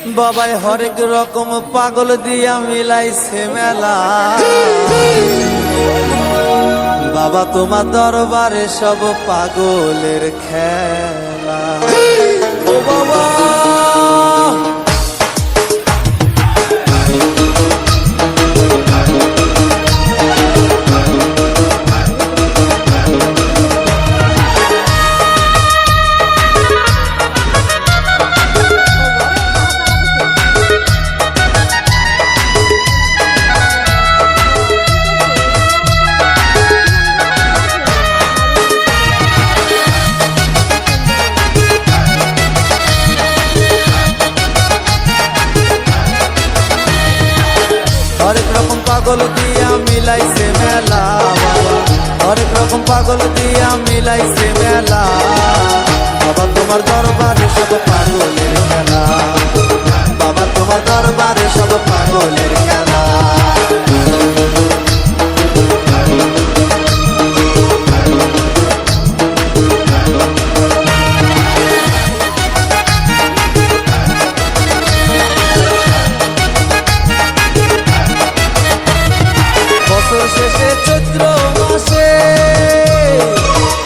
বাবাই হরেক রকম পাগল দিয়া মিলাইছে মেলা। বাবা তোমার দরবারে সব পাগলের খেলা। ও বাবা হরেক রকম পাগল দিয়া মিলাইছে মেলা। বাবা হরেক রকম পাগল দিয়া মিলাইছে মেলা। বাবা তোমার দরবারে সব পাগলের খেলা। বাবা তোমার দরবারে সব পাগলের খেলা। শেষে চৈত্র মাসে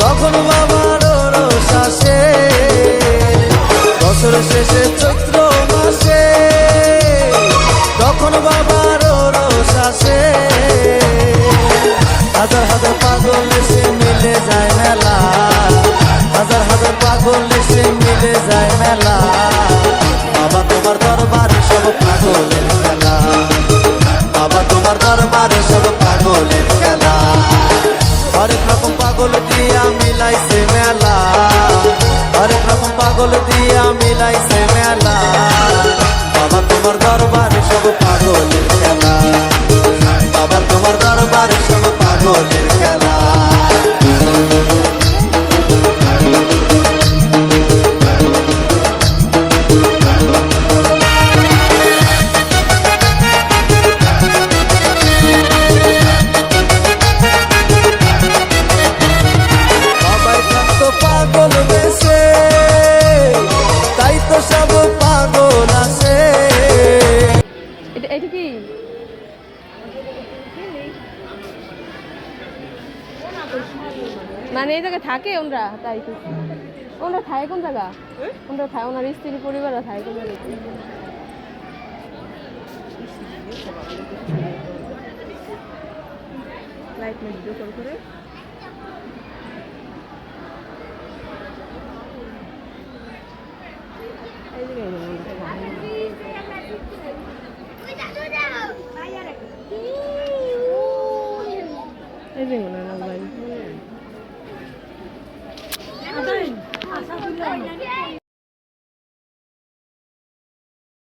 তখন বাবার রোষ আসে। বছর শেষে চৈত্র মাসে তখন বাবার রোষ আসে। হাজার হাজার পাগল এসে মিলে যায় মেলা। হাজার হাজার পাগল এসে মিলে যায় মেলা। বাবা তোমার দরবারে সব পাগলের খেলা। বাবা তোমার দরবারে সব পাগলের খেলা। হরেক রকম পাগল দিয়া মিলাইছে মেলা। হরেক রকম পাগল দিয়া মিলাইছে মেলা। বাবা তোমার দরবারে সব পাগলের খেলা। বাবা তোমার দরবারে সব পাগলের খেলা। পাগল বেশে তাই তো সব পাগল আছে। এটা কি মানে এই জায়গায় থাকে ওনরা? তাই তো ওনরা থাকে কোন জায়গা? ওনরা থাকে ওনার স্ত্রী পরিবারও থাকে কোন জায়গায়? লাইট ভিডিও কল করে এই যে মনে হয় ভাই